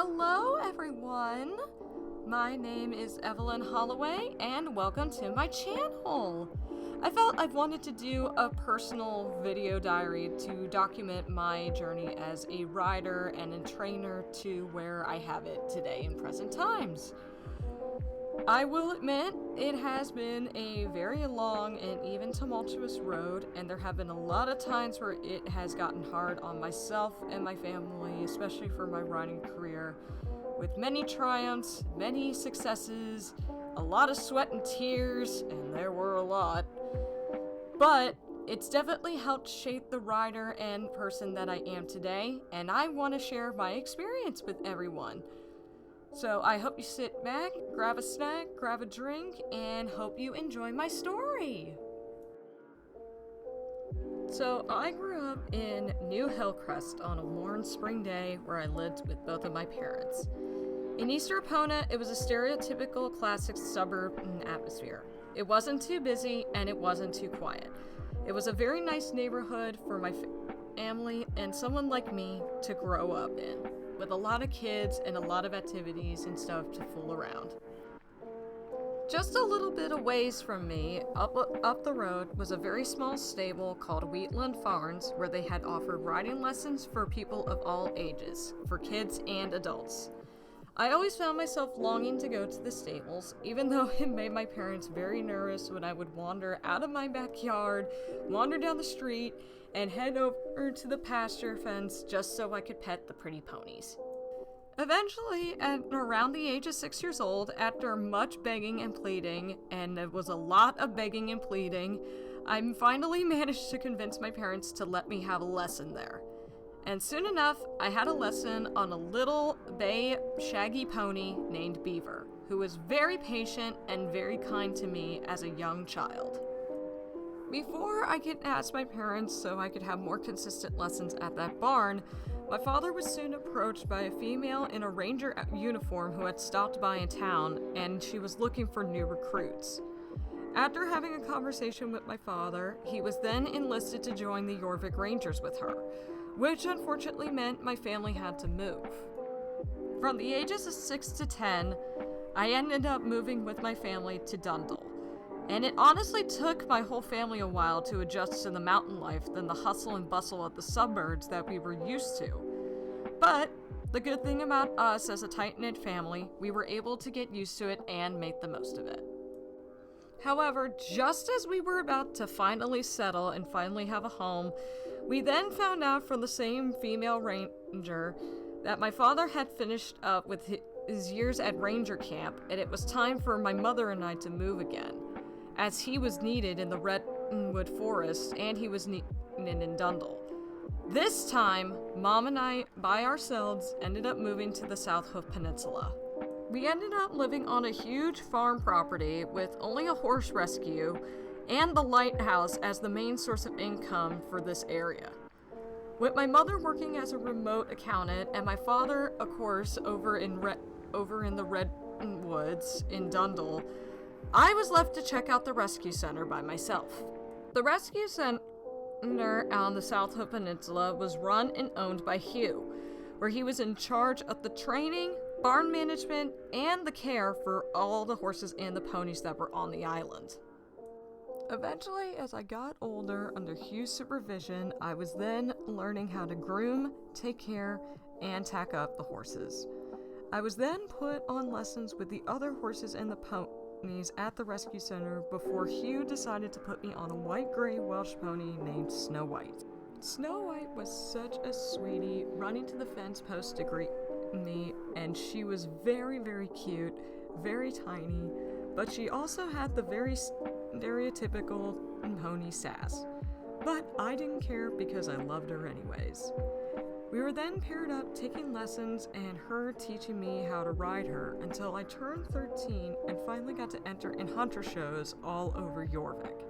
Hello everyone! My name is Evelyn Holloway and welcome to my channel! I felt I've wanted to do a personal video diary to document my journey as a rider and a trainer to where I have it today in present times. I will admit, it has been a very long and even tumultuous road, and there have been a lot of times where it has gotten hard on myself and my family, especially for my riding career, with many triumphs, many successes, a lot of sweat and tears, and there were a lot. But it's definitely helped shape the rider and person that I am today, and I want to share my experience with everyone. So I hope you sit back, grab a snack, grab a drink, and hope you enjoy my story. So I grew up in New Hillcrest on a warm spring day where I lived with both of my parents. In East Epona, it was a stereotypical classic suburban atmosphere. It wasn't too busy and it wasn't too quiet. It was a very nice neighborhood for my family and someone like me to grow up in, with a lot of kids and a lot of activities and stuff to fool around. Just a little bit of ways from me, up the road, was a very small stable called Wheatland Farms, where they had offered riding lessons for people of all ages, for kids and adults. I always found myself longing to go to the stables, even though it made my parents very nervous when I would wander out of my backyard, wander down the street, and head over to the pasture fence just so I could pet the pretty ponies. Eventually, at around the age of 6 years old, after much begging and pleading, and it was a lot of begging and pleading, I finally managed to convince my parents to let me have a lesson there. And soon enough, I had a lesson on a little bay shaggy pony named Beaver, who was very patient and very kind to me as a young child. Before I could ask my parents so I could have more consistent lessons at that barn, my father was soon approached by a female in a ranger uniform who had stopped by in town, and she was looking for new recruits. After having a conversation with my father, he was then enlisted to join the Jorvik Rangers with her, which unfortunately meant my family had to move. From the ages of 6 to 10, I ended up moving with my family to Dundle. And it honestly took my whole family a while to adjust to the mountain life than the hustle and bustle of the suburbs that we were used to. But the good thing about us as a tight-knit family, we were able to get used to it and make the most of it. However, just as we were about to finally settle and finally have a home, we then found out from the same female ranger that my father had finished up with his years at ranger camp, and it was time for my mother and I to move again, as he was needed in the Redwood Forest and he was needed in Dundle. This time, Mom and I, by ourselves, ended up moving to the South Hoof Peninsula. We ended up living on a huge farm property with only a horse rescue and the lighthouse as the main source of income for this area. With my mother working as a remote accountant and my father, of course, over in the Redwoods in Dundle, I was left to check out the rescue center by myself. The rescue center on the South Hoof Peninsula was run and owned by Hugh, where he was in charge of the training, barn management, and the care for all the horses and the ponies that were on the island. Eventually, as I got older under Hugh's supervision, I was then learning how to groom, take care, and tack up the horses. I was then put on lessons with the other horses and the ponies at the rescue center before Hugh decided to put me on a white-gray Welsh pony named Snow White. Snow White was such a sweetie, running to the fence post to greet me, and she was very, very cute, very tiny, but she also had the very stereotypical pony sass. But I didn't care because I loved her anyways. We were then paired up taking lessons and her teaching me how to ride her until I turned 13 and finally got to enter in hunter shows all over Jorvik.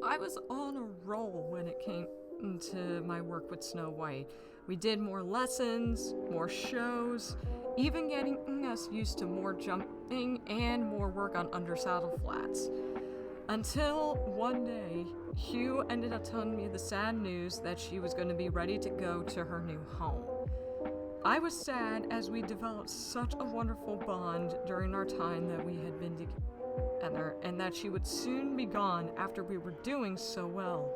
I was on a roll when it came to my work with Snow White. We did more lessons, more shows, even getting us used to more jumping and more work on undersaddle flats. Until one day, Hugh ended up telling me the sad news that she was going to be ready to go to her new home. I was sad as we developed such a wonderful bond during our time that we had been together, and that she would soon be gone after we were doing so well.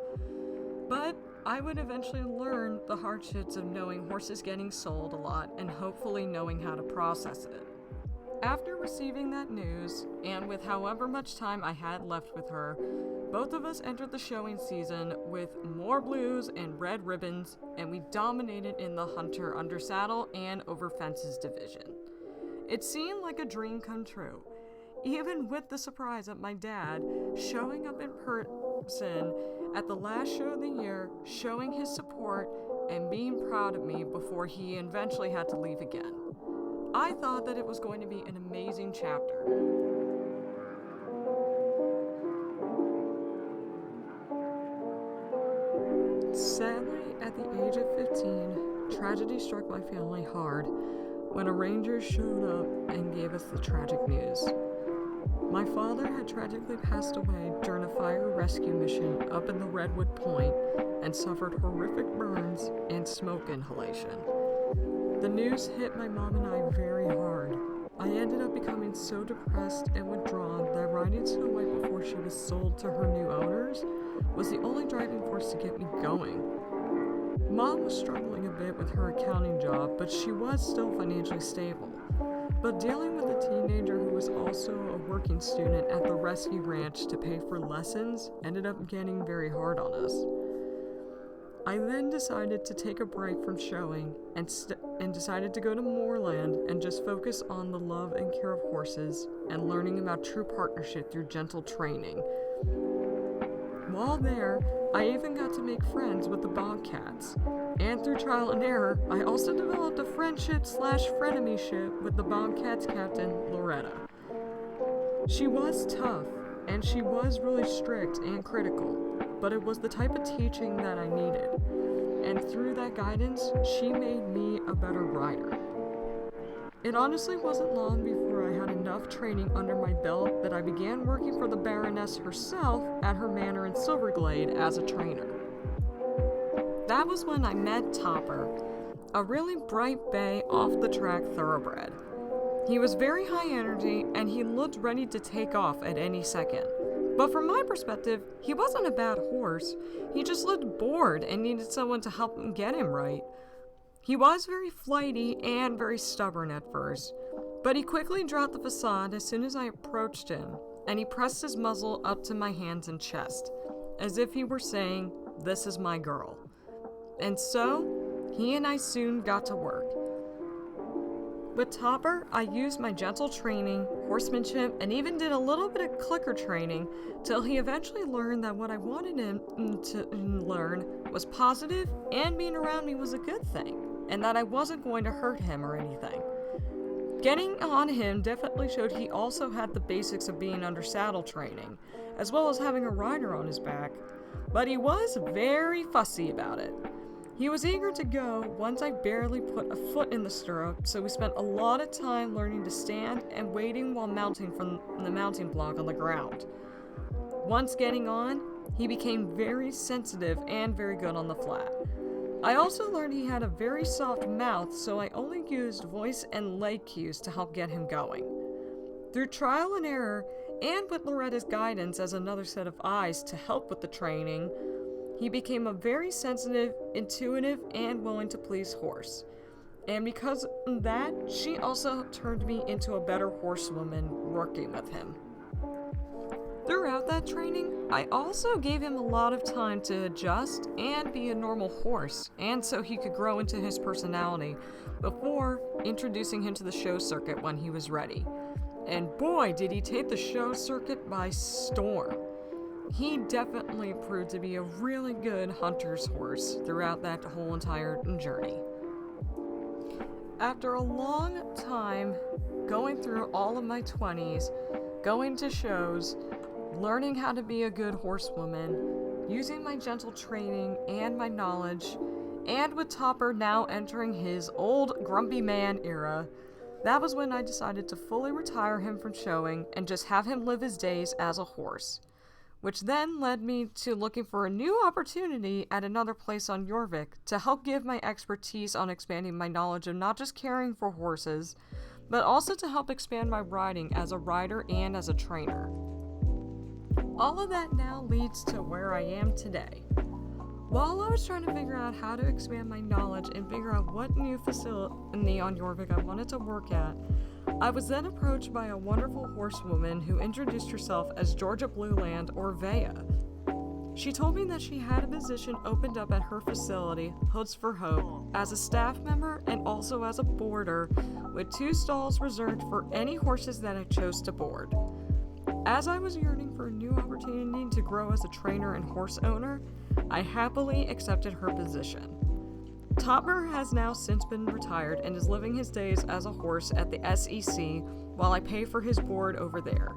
But I would eventually learn the hardships of knowing horses getting sold a lot and hopefully knowing how to process it. After receiving that news, and with however much time I had left with her, both of us entered the showing season with more blues and red ribbons, and we dominated in the hunter under saddle and over fences division. It seemed like a dream come true, even with the surprise of my dad showing up in person at the last show of the year, showing his support and being proud of me before he eventually had to leave again. I thought that it was going to be an amazing chapter. Sadly, at the age of 15, tragedy struck my family hard when a ranger showed up and gave us the tragic news. My father had tragically passed away during a fire rescue mission up in the Redwood Point and suffered horrific burns and smoke inhalation. The news hit my mom and I very hard. I ended up becoming so depressed and withdrawn that riding Snow White before she was sold to her new owners was the only driving force to get me going. Mom was struggling a bit with her accounting job, but she was still financially stable. But dealing with a teenager who was also a working student at the rescue ranch to pay for lessons ended up getting very hard on us. I then decided to take a break from showing and decided to go to Moorland and just focus on the love and care of horses and learning about true partnership through gentle training. While there, I even got to make friends with the Bobcats, and through trial and error, I also developed a friendship/frenemyship with the Bobcats captain, Loretta. She was tough, and she was really strict and critical, but it was the type of teaching that I needed, and through that guidance, she made me a better rider. It honestly wasn't long before I had enough training under my belt that I began working for the Baroness herself at her manor in Silverglade as a trainer. That was when I met Topper, a really bright bay off-the-track thoroughbred. He was very high energy and he looked ready to take off at any second. But from my perspective, he wasn't a bad horse. He just looked bored and needed someone to help him get him right. He was very flighty and very stubborn at first, but he quickly dropped the facade as soon as I approached him, and he pressed his muzzle up to my hands and chest, as if he were saying, "This is my girl." And so, he and I soon got to work. With Topper, I used my gentle training, horsemanship, and even did a little bit of clicker training till he eventually learned that what I wanted him to learn was positive and being around me was a good thing, and that I wasn't going to hurt him or anything. Getting on him definitely showed he also had the basics of being under saddle training, as well as having a rider on his back, but he was very fussy about it. He was eager to go once I barely put a foot in the stirrup, so we spent a lot of time learning to stand and waiting while mounting from the mounting block on the ground. Once getting on, he became very sensitive and very good on the flat. I also learned he had a very soft mouth, so I only used voice and leg cues to help get him going. Through trial and error, and with Loretta's guidance as another set of eyes to help with the training, he became a very sensitive, intuitive, and willing to please horse. And because of that, she also turned me into a better horsewoman working with him. Throughout that training, I also gave him a lot of time to adjust and be a normal horse, and so he could grow into his personality before introducing him to the show circuit when he was ready. And boy, did he take the show circuit by storm. He definitely proved to be a really good hunter's horse throughout that whole entire journey. After a long time going through all of my 20s, going to shows, learning how to be a good horsewoman, using my gentle training and my knowledge, and with Topper now entering his old grumpy man era, that was when I decided to fully retire him from showing and just have him live his days as a horse. Which then led me to looking for a new opportunity at another place on Jorvik to help give my expertise on expanding my knowledge of not just caring for horses, but also to help expand my riding as a rider and as a trainer. All of that now leads to where I am today. While I was trying to figure out how to expand my knowledge and figure out what new facility on Jorvik I wanted to work at, I was then approached by a wonderful horsewoman who introduced herself as Georgia Blueland, or Vea. She told me that she had a position opened up at her facility, Hoods for Hope, as a staff member and also as a boarder, with 2 stalls reserved for any horses that I chose to board. As I was yearning for a new opportunity to grow as a trainer and horse owner, I happily accepted her position. Topper has now since been retired and is living his days as a horse at the SEC while I pay for his board over there.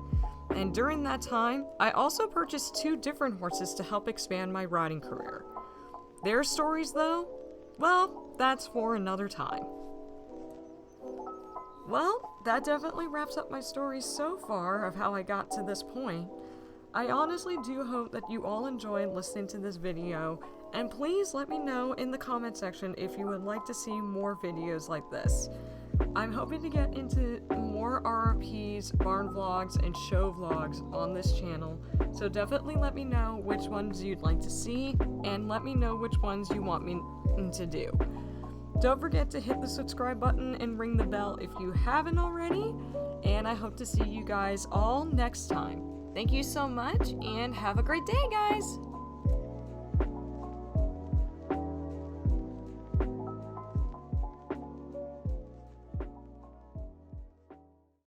And during that time, I also purchased 2 different horses to help expand my riding career. Their stories, though, well, that's for another time. Well, that definitely wraps up my story so far of how I got to this point. I honestly do hope that you all enjoyed listening to this video, and please let me know in the comment section if you would like to see more videos like this. I'm hoping to get into more RRPs, barn vlogs, and show vlogs on this channel, so definitely let me know which ones you'd like to see, and let me know which ones you want me to do. Don't forget to hit the subscribe button and ring the bell if you haven't already, and I hope to see you guys all next time. Thank you so much, and have a great day, guys!